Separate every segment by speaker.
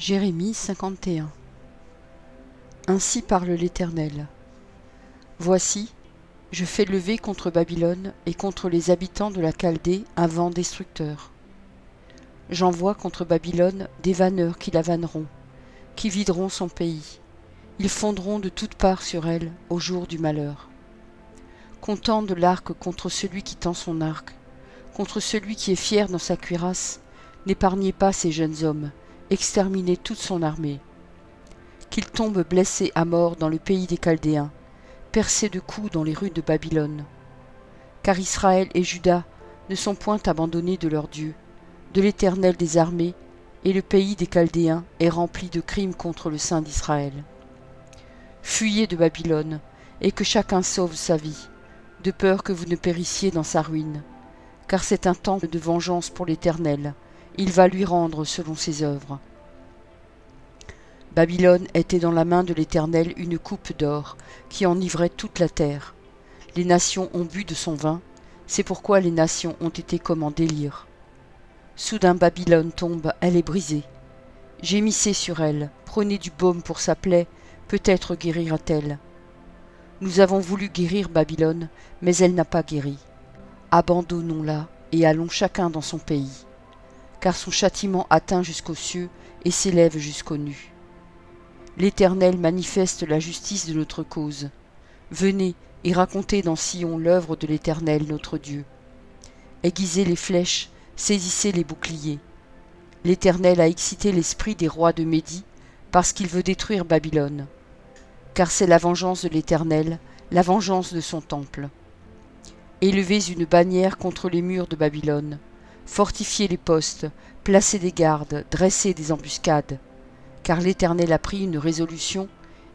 Speaker 1: Jérémie 51. Ainsi parle l'Éternel. Voici, je fais lever contre Babylone et contre les habitants de la Chaldée un vent destructeur. J'envoie contre Babylone des vanneurs qui la vanneront, qui videront son pays. Ils fondront de toutes parts sur elle au jour du malheur. Qu'on tende l'arc contre celui qui tend son arc, contre celui qui est fier dans sa cuirasse, n'épargnez pas ces jeunes hommes, exterminez toute son armée. Qu'il tombe blessé à mort dans le pays des Chaldéens, percé de coups dans les rues de Babylone. Car Israël et Juda ne sont point abandonnés de leur Dieu, de l'Éternel des armées, et le pays des Chaldéens est rempli de crimes contre le Saint d'Israël. Fuyez de Babylone, et que chacun sauve sa vie, de peur que vous ne périssiez dans sa ruine. Car c'est un temps de vengeance pour l'Éternel, il va lui rendre selon ses œuvres. Babylone était dans la main de l'Éternel une coupe d'or, qui enivrait toute la terre. Les nations ont bu de son vin, c'est pourquoi les nations ont été comme en délire. Soudain Babylone tombe, elle est brisée. Gémissez sur elle, prenez du baume pour sa plaie, peut-être guérira-t-elle. Nous avons voulu guérir Babylone, mais elle n'a pas guéri. Abandonnons-la et allons chacun dans son pays, car son châtiment atteint jusqu'aux cieux et s'élève jusqu'aux nues. L'Éternel manifeste la justice de notre cause. Venez et racontez dans Sion l'œuvre de l'Éternel notre Dieu. Aiguisez les flèches, saisissez les boucliers. L'Éternel a excité l'esprit des rois de Médie, parce qu'il veut détruire Babylone. Car c'est la vengeance de l'Éternel, la vengeance de son temple. Élevez une bannière contre les murs de Babylone. Fortifiez les postes, placez des gardes, dressez des embuscades. Car l'Éternel a pris une résolution,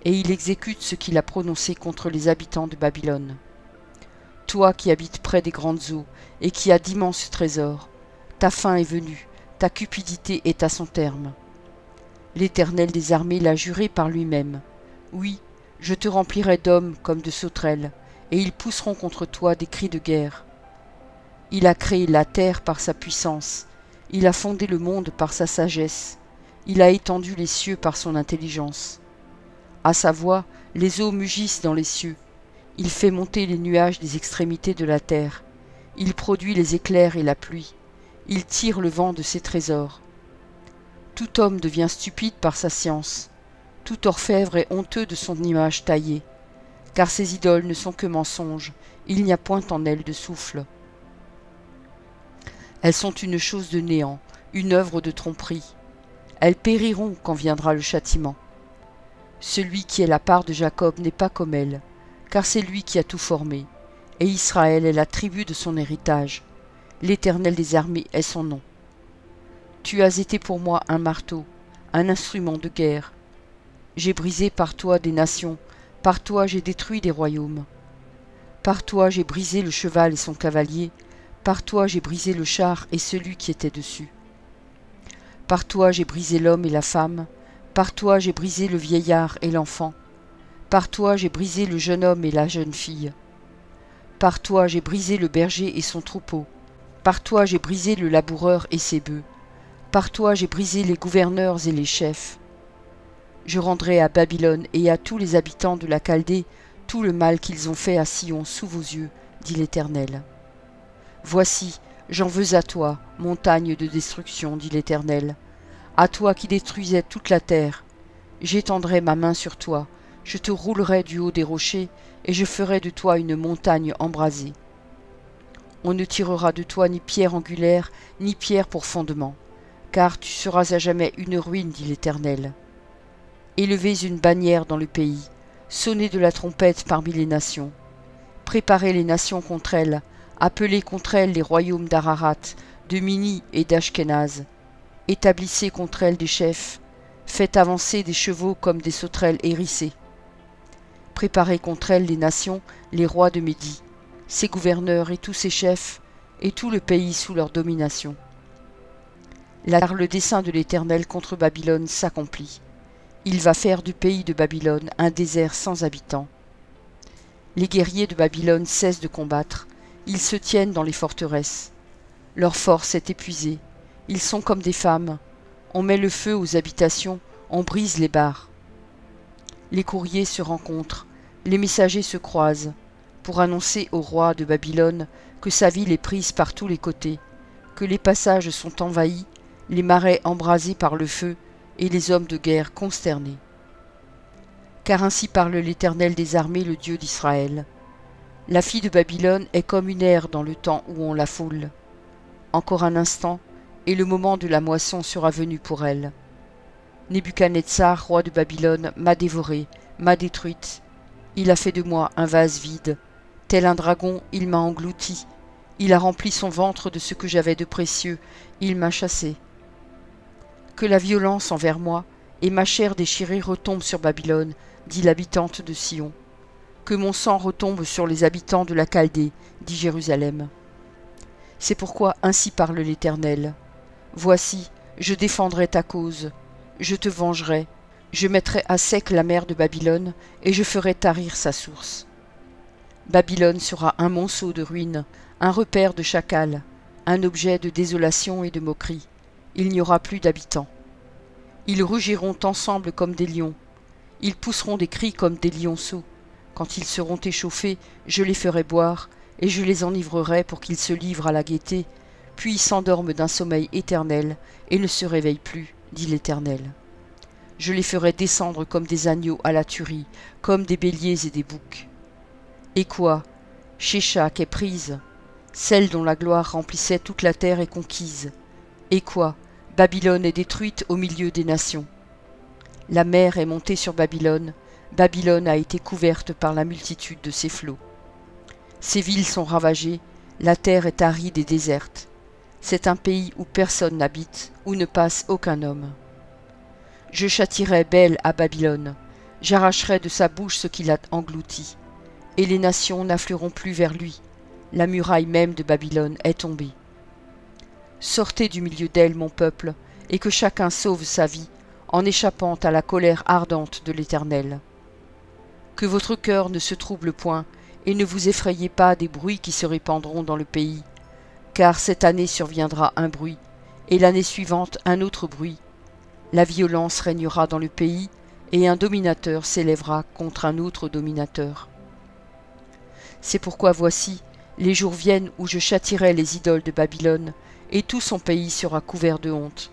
Speaker 1: et il exécute ce qu'il a prononcé contre les habitants de Babylone. Toi qui habites près des grandes eaux, et qui as d'immenses trésors, ta fin est venue, ta cupidité est à son terme. L'Éternel des armées l'a juré par lui-même. Oui, je te remplirai d'hommes comme de sauterelles, et ils pousseront contre toi des cris de guerre. Il a créé la terre par sa puissance, il a fondé le monde par sa sagesse, il a étendu les cieux par son intelligence. À sa voix, les eaux mugissent dans les cieux, il fait monter les nuages des extrémités de la terre, il produit les éclairs et la pluie, il tire le vent de ses trésors. Tout homme devient stupide par sa science, tout orfèvre est honteux de son image taillée, car ces idoles ne sont que mensonges, il n'y a point en elles de souffle. Elles sont une chose de néant, une œuvre de tromperie. Elles périront quand viendra le châtiment. Celui qui est la part de Jacob n'est pas comme elle, car c'est lui qui a tout formé, et Israël est la tribu de son héritage. L'Éternel des armées est son nom. Tu as été pour moi un marteau, un instrument de guerre. J'ai brisé par toi des nations, par toi j'ai détruit des royaumes. Par toi j'ai brisé le cheval et son cavalier, par toi j'ai brisé le char et celui qui était dessus. Par toi j'ai brisé l'homme et la femme, par toi j'ai brisé le vieillard et l'enfant, par toi j'ai brisé le jeune homme et la jeune fille. Par toi j'ai brisé le berger et son troupeau, par toi j'ai brisé le laboureur et ses bœufs, par toi j'ai brisé les gouverneurs et les chefs. Je rendrai à Babylone et à tous les habitants de la Chaldée tout le mal qu'ils ont fait à Sion sous vos yeux, dit l'Éternel. Voici, j'en veux à toi, montagne de destruction, dit l'Éternel, à toi qui détruisais toute la terre. J'étendrai ma main sur toi, je te roulerai du haut des rochers, et je ferai de toi une montagne embrasée. On ne tirera de toi ni pierre angulaire, ni pierre pour fondement, car tu seras à jamais une ruine, dit l'Éternel. Élevez une bannière dans le pays, sonnez de la trompette parmi les nations. Préparez les nations contre elles, appelez contre elles les royaumes d'Ararat, de Mini et d'Ashkenaz. Établissez contre elles des chefs, faites avancer des chevaux comme des sauterelles hérissées. Préparez contre elles les nations, les rois de Médie, ses gouverneurs et tous ses chefs, et tout le pays sous leur domination. Car le dessein de l'Éternel contre Babylone s'accomplit. Il va faire du pays de Babylone un désert sans habitants. Les guerriers de Babylone cessent de combattre, ils se tiennent dans les forteresses. Leur force est épuisée, ils sont comme des femmes, On met le feu aux habitations, on brise les barres. Les courriers se rencontrent, les messagers se croisent, pour annoncer au roi de Babylone que sa ville est prise par tous les côtés, que les passages sont envahis, les marais embrasés par le feu, et les hommes de guerre consternés. Car ainsi parle l'Éternel des armées, le Dieu d'Israël. La fille de Babylone est comme une aire dans le temps où on la foule. Encore un instant, et le moment de la moisson sera venu pour elle. Nebuchadnezzar, roi de Babylone, m'a dévorée, m'a détruite. Il a fait de moi un vase vide. Tel un dragon, il m'a englouti. Il a rempli son ventre de ce que j'avais de précieux. Il m'a chassé. Que la violence envers moi et ma chair déchirée retombe sur Babylone, dit l'habitante de Sion. Que mon sang retombe sur les habitants de la Chaldée, dit Jérusalem. C'est pourquoi ainsi parle l'Éternel. Voici, je défendrai ta cause, je te vengerai, je mettrai à sec la mer de Babylone, et je ferai tarir sa source. Babylone sera un monceau de ruines, un repère de chacals, un objet de désolation et de moquerie. Il n'y aura plus d'habitants. Ils rugiront ensemble comme des lions, ils pousseront des cris comme des lionceaux. Quand ils seront échauffés, je les ferai boire, et je les enivrerai pour qu'ils se livrent à la gaieté, puis s'endorment d'un sommeil éternel, et ne se réveillent plus, dit l'Éternel. Je les ferai descendre comme des agneaux à la tuerie, comme des béliers et des boucs. Et quoi? Sheshak est prise, celle dont la gloire remplissait toute la terre est conquise. Et quoi? Babylone est détruite au milieu des nations. La mer est montée sur Babylone, Babylone a été couverte par la multitude de ses flots. Ses villes sont ravagées, la terre est aride et déserte. C'est un pays où personne n'habite, où ne passe aucun homme. Je châtierai Bel à Babylone, j'arracherai de sa bouche ce qu'il a englouti, et les nations n'afflueront plus vers lui. La muraille même de Babylone est tombée. Sortez du milieu d'elle, mon peuple, et que chacun sauve sa vie, en échappant à la colère ardente de l'Éternel. Que votre cœur ne se trouble point, et ne vous effrayez pas des bruits qui se répandront dans le pays, car cette année surviendra un bruit, et l'année suivante un autre bruit. La violence régnera dans le pays, et un dominateur s'élèvera contre un autre dominateur. C'est pourquoi voici, les jours viennent où je châtierai les idoles de Babylone, et tout son pays sera couvert de honte.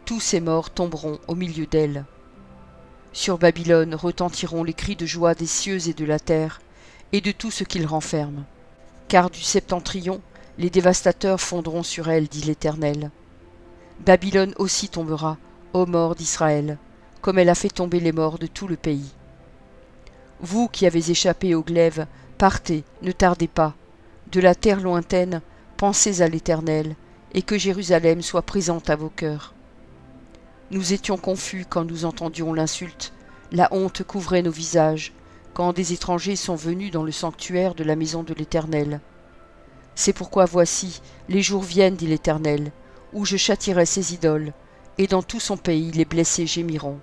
Speaker 1: Tous ses morts tomberont au milieu d'elle. Sur Babylone retentiront les cris de joie des cieux et de la terre, et de tout ce qu'ils renferment. Car du septentrion, les dévastateurs fondront sur elle, dit l'Éternel. Babylone aussi tombera, ô morts d'Israël, comme elle a fait tomber les morts de tout le pays. Vous qui avez échappé au glaive, partez, ne tardez pas. De la terre lointaine, pensez à l'Éternel, et que Jérusalem soit présente à vos cœurs. Nous étions confus quand nous entendions l'insulte, la honte couvrait nos visages, quand des étrangers sont venus dans le sanctuaire de la maison de l'Éternel. C'est pourquoi voici, les jours viennent, dit l'Éternel, où je châtierai ses idoles, et dans tout son pays les blessés gémiront.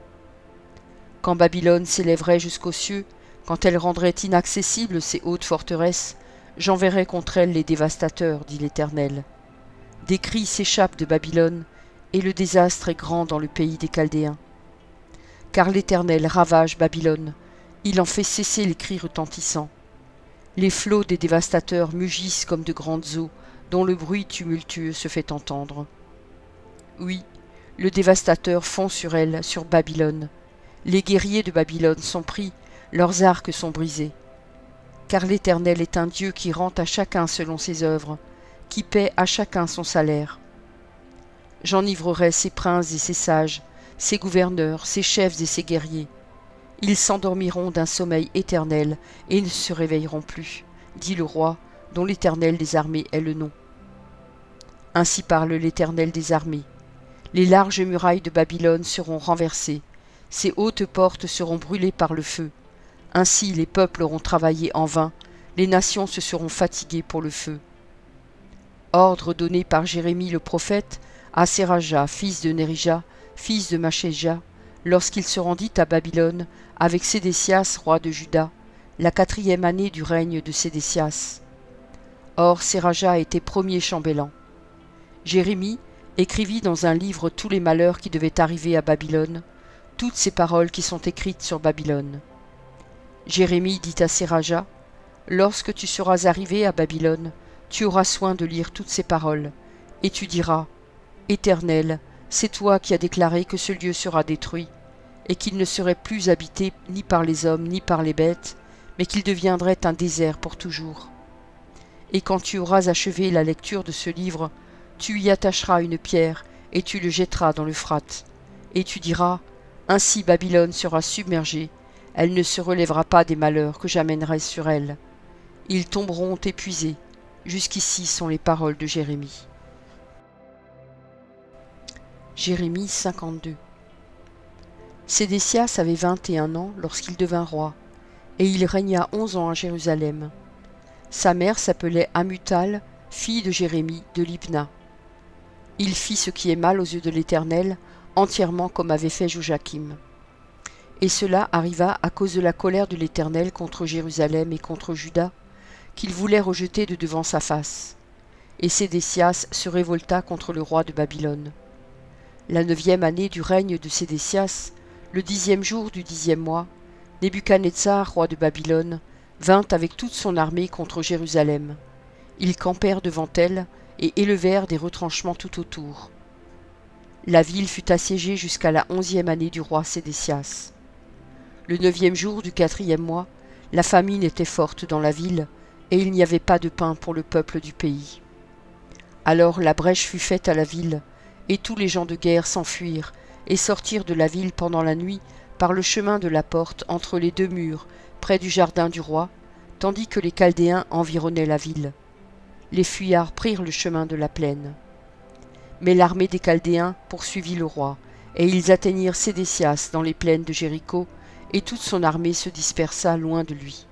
Speaker 1: Quand Babylone s'élèverait jusqu'aux cieux, quand elle rendrait inaccessibles ses hautes forteresses, j'enverrai contre elle les dévastateurs, dit l'Éternel. Des cris s'échappent de Babylone, et le désastre est grand dans le pays des Chaldéens. Car l'Éternel ravage Babylone, il en fait cesser les cris retentissants. Les flots des dévastateurs mugissent comme de grandes eaux, dont le bruit tumultueux se fait entendre. Oui, le dévastateur fond sur elle, sur Babylone. Les guerriers de Babylone sont pris, leurs arcs sont brisés. Car l'Éternel est un Dieu qui rend à chacun selon ses œuvres, qui paie à chacun son salaire. J'enivrerai ses princes et ses sages, ses gouverneurs, ses chefs et ses guerriers. Ils s'endormiront d'un sommeil éternel et ne se réveilleront plus, dit le roi, dont l'Éternel des armées est le nom. Ainsi parle l'Éternel des armées. Les larges murailles de Babylone seront renversées, ses hautes portes seront brûlées par le feu. Ainsi les peuples auront travaillé en vain, les nations se seront fatiguées pour le feu. Ordre donné par Jérémie le prophète à Séraja, fils de Nérija, fils de Machéja, lorsqu'il se rendit à Babylone avec Sédécias, roi de Juda, la 4e année du règne de Sédécias. Or Séraja était premier chambellan. Jérémie, écrivit dans un livre tous les malheurs qui devaient arriver à Babylone, toutes ces paroles qui sont écrites sur Babylone. Jérémie dit à Séraja, « Lorsque tu seras arrivé à Babylone, tu auras soin de lire toutes ces paroles, et tu diras, « Éternel, c'est toi qui as déclaré que ce lieu sera détruit, et qu'il ne serait plus habité ni par les hommes ni par les bêtes, mais qu'il deviendrait un désert pour toujours. Et quand tu auras achevé la lecture de ce livre, tu y attacheras une pierre, et tu le jetteras dans l'Euphrate, et tu diras, « Ainsi Babylone sera submergée, elle ne se relèvera pas des malheurs que j'amènerai sur elle. Ils tomberont épuisés. » Jusqu'ici sont les paroles de Jérémie. Jérémie 52. Sédécias avait 21 ans lorsqu'il devint roi, et il régna 11 ans à Jérusalem. Sa mère s'appelait Amutal, fille de Jérémie de Libna. Il fit ce qui est mal aux yeux de l'Éternel, entièrement comme avait fait Joachim. Et cela arriva à cause de la colère de l'Éternel contre Jérusalem et contre Juda, qu'il voulait rejeter de devant sa face. Et Sédécias se révolta contre le roi de Babylone. La 9e année du règne de Sédécias, le 10e jour du 10e mois, Nebuchadnezzar, roi de Babylone, vint avec toute son armée contre Jérusalem. Ils campèrent devant elle et élevèrent des retranchements tout autour. La ville fut assiégée jusqu'à la 11e année du roi Sédécias. Le 9e jour du 4e mois, la famine était forte dans la ville, et il n'y avait pas de pain pour le peuple du pays. Alors la brèche fut faite à la ville, et tous les gens de guerre s'enfuirent, et sortirent de la ville pendant la nuit par le chemin de la porte entre les 2 murs, près du jardin du roi, tandis que les Chaldéens environnaient la ville. Les fuyards prirent le chemin de la plaine. Mais l'armée des Chaldéens poursuivit le roi, et ils atteignirent Sédécias dans les plaines de Jéricho, et toute son armée se dispersa loin de lui.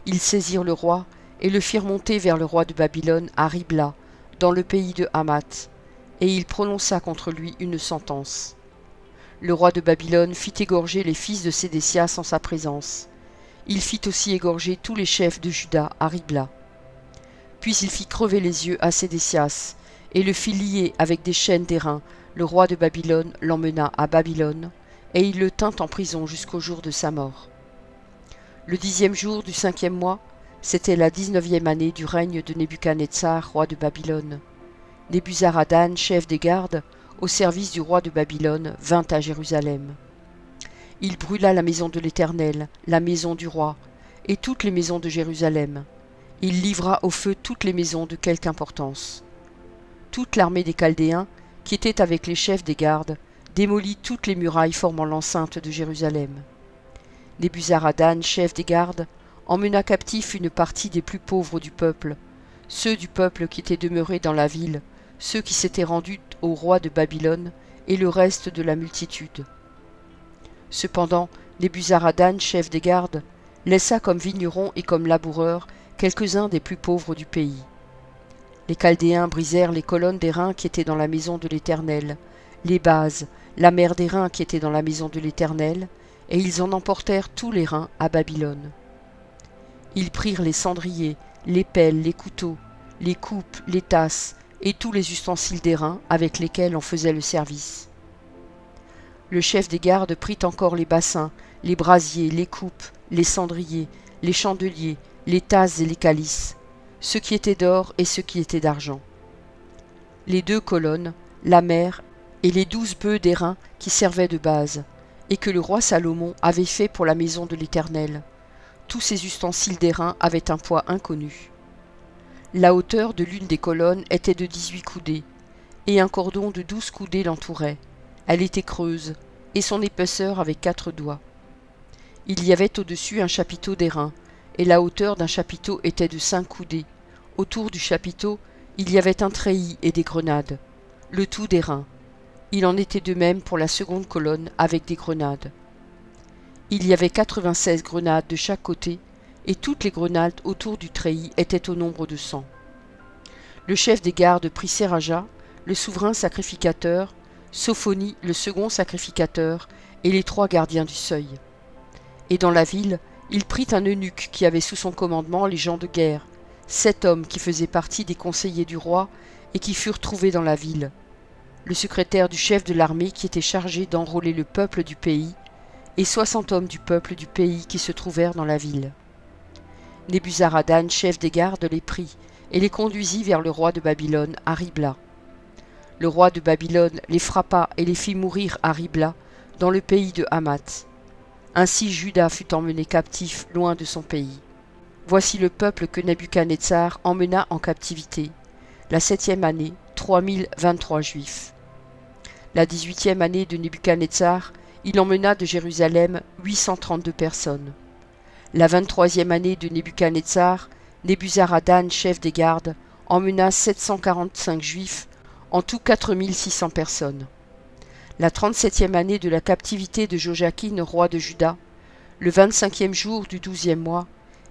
Speaker 1: Ils saisirent le roi, et le firent monter vers le roi de Babylone à Ribla, dans le pays de Hamath, et il prononça contre lui une sentence. Le roi de Babylone fit égorger les fils de Sédécias en sa présence. Il fit aussi égorger tous les chefs de Juda à Ribla. Puis il fit crever les yeux à Sédécias, et le fit lier avec des chaînes d'airain. Le roi de Babylone l'emmena à Babylone, et il le tint en prison jusqu'au jour de sa mort. Le 10e jour du 5e mois, c'était la 19e année du règne de Nebuchadnezzar, roi de Babylone. Nebuzaradan, chef des gardes, au service du roi de Babylone, vint à Jérusalem. Il brûla la maison de l'Éternel, la maison du roi, et toutes les maisons de Jérusalem. Il livra au feu toutes les maisons de quelque importance. Toute l'armée des Chaldéens, qui était avec les chefs des gardes, démolit toutes les murailles formant l'enceinte de Jérusalem. Nebuzaradan, chef des gardes, emmena captif une partie des plus pauvres du peuple, ceux du peuple qui étaient demeurés dans la ville, ceux qui s'étaient rendus au roi de Babylone, et le reste de la multitude. Cependant, Nebuzaradan, chef des gardes, laissa comme vignerons et comme laboureurs quelques-uns des plus pauvres du pays. Les Chaldéens brisèrent les colonnes d'airain qui étaient dans la maison de l'Éternel, les bases, la mer d'airain qui était dans la maison de l'Éternel, et ils en emportèrent tous les reins à Babylone. Ils prirent les cendriers, les pelles, les couteaux, les coupes, les tasses, et tous les ustensiles d'airain avec lesquels on faisait le service. Le chef des gardes prit encore les bassins, les brasiers, les coupes, les cendriers, les chandeliers, les tasses et les calices, ceux qui étaient d'or et ceux qui étaient d'argent. Les 2 colonnes, la mer et les 12 bœufs d'airain qui servaient de base, et que le roi Salomon avait fait pour la maison de l'Éternel. Tous ces ustensiles d'airain avaient un poids inconnu. La hauteur de l'une des colonnes était de 18 coudées, et un cordon de 12 coudées l'entourait. Elle était creuse, et son épaisseur avait 4 doigts. Il y avait au-dessus un chapiteau d'airain, et la hauteur d'un chapiteau était de 5 coudées. Autour du chapiteau, il y avait un treillis et des grenades, le tout d'airain. Il en était de même pour la seconde colonne avec des grenades. Il y avait 96 grenades de chaque côté, et toutes les grenades autour du treillis étaient au nombre de 100. Le chef des gardes prit Séraja, le souverain sacrificateur, Sophonie, le second sacrificateur, et les 3 gardiens du seuil. Et dans la ville, il prit un eunuque qui avait sous son commandement les gens de guerre, 7 hommes qui faisaient partie des conseillers du roi et qui furent trouvés dans la ville. le secrétaire du chef de l'armée qui était chargé d'enrôler le peuple du pays, et 60 hommes du peuple du pays qui se trouvèrent dans la ville. Nebuzaradan, chef des gardes, les prit et les conduisit vers le roi de Babylone à Ribla. Le roi de Babylone les frappa et les fit mourir à Ribla, dans le pays de Hamath. Ainsi Juda fut emmené captif loin de son pays. Voici le peuple que Nebuchadnezzar emmena en captivité. La 7e année, 3023 Juifs. La 18e année de Nebuchadnezzar, il emmena de Jérusalem 832 personnes. La 23e année de Nebuchadnezzar, Nebuzaradan, chef des gardes, emmena 745 Juifs, en tout 4600 personnes. La 37e année de la captivité de Joachim, roi de Juda, le 25e jour du 12e mois,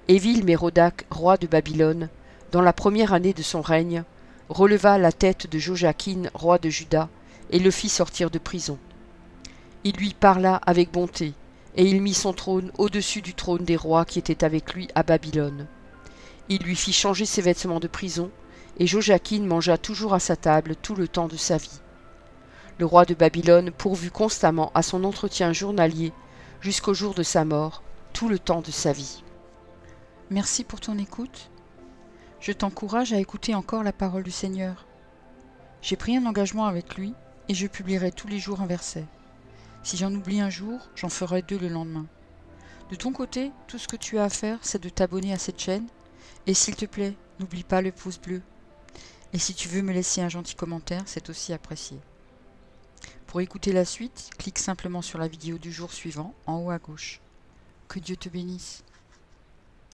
Speaker 1: Évil-Mérodach, roi de Babylone, dans la première année de son règne, releva la tête de Joachim, roi de Juda, et le fit sortir de prison. Il lui parla avec bonté, et il mit son trône au-dessus du trône des rois qui étaient avec lui à Babylone. Il lui fit changer ses vêtements de prison, et Joachim mangea toujours à sa table tout le temps de sa vie. Le roi de Babylone pourvut constamment à son entretien journalier jusqu'au jour de sa mort, tout le temps de sa vie.
Speaker 2: Merci pour ton écoute. Je t'encourage à écouter encore la parole du Seigneur. J'ai pris un engagement avec lui et je publierai tous les jours un verset. Si j'en oublie un jour, j'en ferai 2 le lendemain. De ton côté, tout ce que tu as à faire, c'est de t'abonner à cette chaîne. Et s'il te plaît, n'oublie pas le pouce bleu. Et si tu veux me laisser un gentil commentaire, c'est aussi apprécié. Pour écouter la suite, clique simplement sur la vidéo du jour suivant, en haut à gauche. Que Dieu te bénisse.